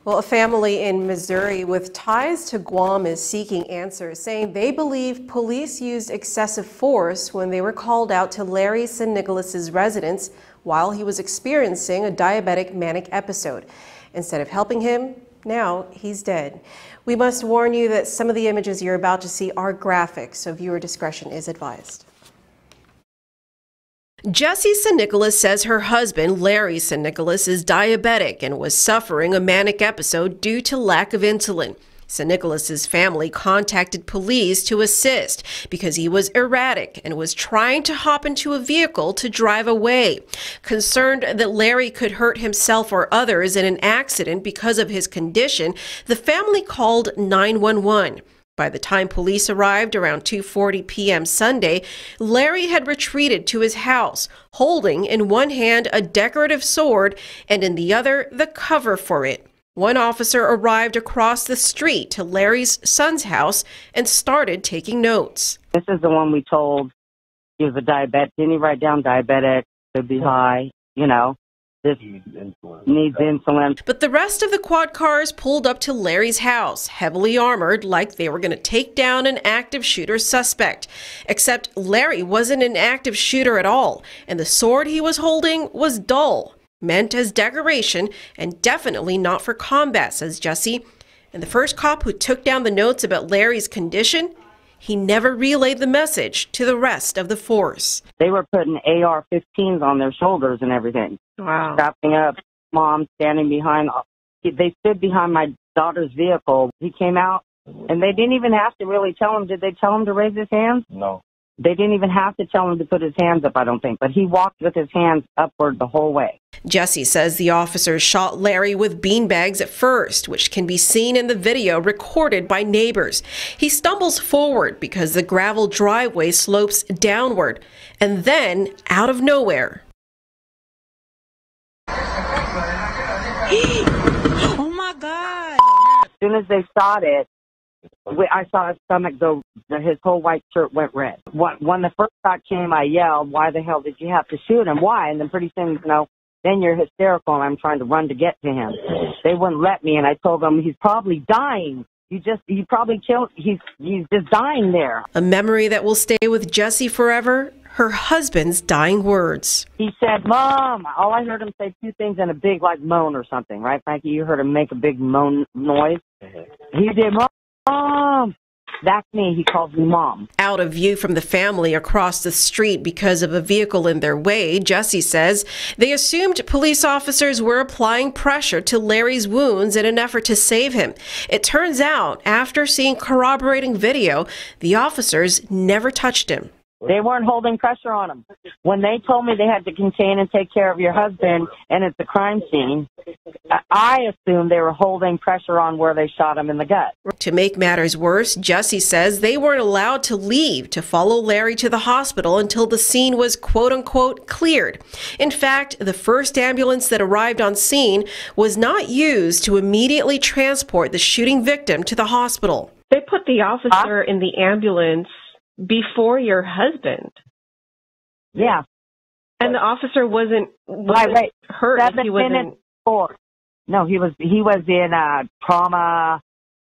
Well, a family in Missouri with ties to Guam is seeking answers, saying they believe police used excessive force when they were called out to Larry San Nicolas's residence while he was experiencing a diabetic manic episode. Instead of helping him, now he's dead. We must warn you that some of the images you're about to see are graphic, so viewer discretion is advised. Jessie San Nicolas says her husband, Larry San Nicolas, is diabetic and was suffering a manic episode due to lack of insulin. San Nicolas's family contacted police to assist because he was erratic and was trying to hop into a vehicle to drive away. Concerned that Larry could hurt himself or others in an accident because of his condition, the family called 911. By the time police arrived around 2:40 p.m. Sunday, Larry had retreated to his house, holding in one hand a decorative sword and in the other the cover for it. One officer arrived across the street to Larry's son's house and started taking notes. This is the one we told he was a diabetic. Didn't he write down diabetic, could be high, this needs insulin. But the rest of the quad cars pulled up to Larry's house, heavily armored, like they were going to take down an active shooter suspect. Except Larry wasn't an active shooter at all, and the sword he was holding was dull, meant as decoration and definitely not for combat, says Jessie. And the first cop who took down the notes about Larry's condition, he never relayed the message to the rest of the force. They were putting AR-15s on their shoulders and everything. Wow. Strapping up, mom standing behind. They stood behind my daughter's vehicle. He came out, and they didn't even have to really tell him. Did they tell him to raise his hands? No. They didn't even have to tell him to put his hands up, I don't think. But he walked with his hands upward the whole way. Jessie says the officers shot Larry with beanbags at first, which can be seen in the video recorded by neighbors. He stumbles forward because the gravel driveway slopes downward, and then, out of nowhere. Oh my God! As soon as they shot it, I saw his stomach go, his whole white shirt went red. When the first shot came, I yelled, "Why the hell did you have to shoot him? Why?" And then pretty soon, then you're hysterical, and I'm trying to run to get to him. They wouldn't let me, and I told them, he's probably dying. You probably killed, he's just dying there. A memory that will stay with Jessie forever, her husband's dying words. He said, "Mom." All I heard him say two things and a big, moan or something, right, Frankie? You heard him make a big moan noise? He did, "Mom." That's me. He calls me Mom. Out of view from the family across the street because of a vehicle in their way, Jessie says they assumed police officers were applying pressure to Larry's wounds in an effort to save him. It turns out, after seeing corroborating video, the officers never touched him. They weren't holding pressure on him. When they told me they had to contain and take care of your husband and it's a crime scene, I assumed they were holding pressure on where they shot him in the gut. To make matters worse, Jessie says they weren't allowed to leave to follow Larry to the hospital until the scene was quote-unquote cleared. In fact, the first ambulance that arrived on scene was not used to immediately transport the shooting victim to the hospital. They put the officer in the ambulance before your husband. Yeah. And the officer wasn't hurt. 7 minutes before. No, he was in trauma.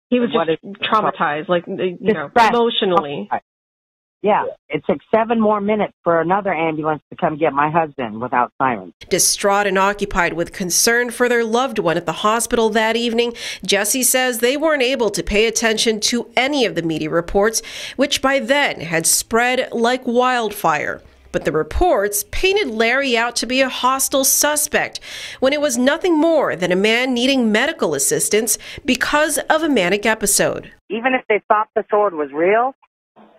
He was just traumatized, emotionally. Yeah, it took 7 more minutes for another ambulance to come get my husband without sirens. Distraught and occupied with concern for their loved one at the hospital that evening, Jessie says they weren't able to pay attention to any of the media reports, which by then had spread like wildfire. But the reports painted Larry out to be a hostile suspect, when it was nothing more than a man needing medical assistance because of a manic episode. Even if they thought the sword was real,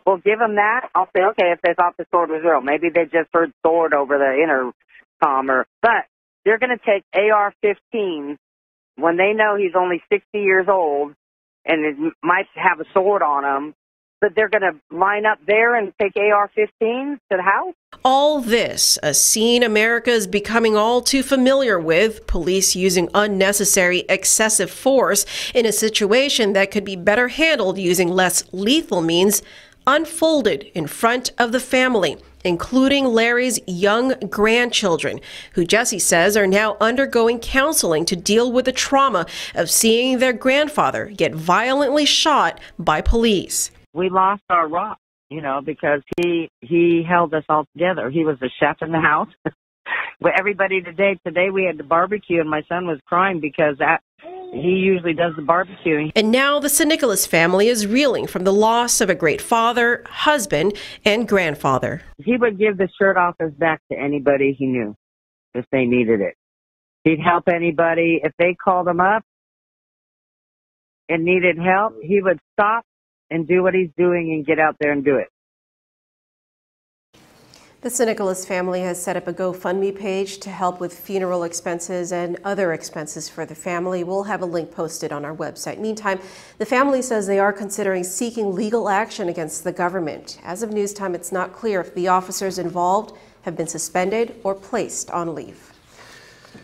we'll give them that. I'll say, okay, if they thought the sword was real, maybe they just heard sword over the intercom. But they're going to take AR-15s when they know he's only 60 years old and it might have a sword on him. But they're going to line up there and take AR-15s to the house? All this, a scene America is becoming all too familiar with, police using unnecessary, excessive force in a situation that could be better handled using less lethal means, unfolded in front of the family, including Larry's young grandchildren, who Jesse says are now undergoing counseling to deal with the trauma of seeing their grandfather get violently shot by police. We lost our rock, because he held us all together. He was the chef in the house. Everybody today we had the barbecue, and my son was crying because he usually does the barbecuing. And now the St. Nicholas family is reeling from the loss of a great father, husband, and grandfather. He would give the shirt off his back to anybody he knew if they needed it. He'd help anybody. If they called him up and needed help, he would stop and do what he's doing and get out there and do it. The St. Nicholas family has set up a GoFundMe page to help with funeral expenses and other expenses for the family. We'll have a link posted on our website. Meantime, the family says they are considering seeking legal action against the government. As of news time, it's not clear if the officers involved have been suspended or placed on leave.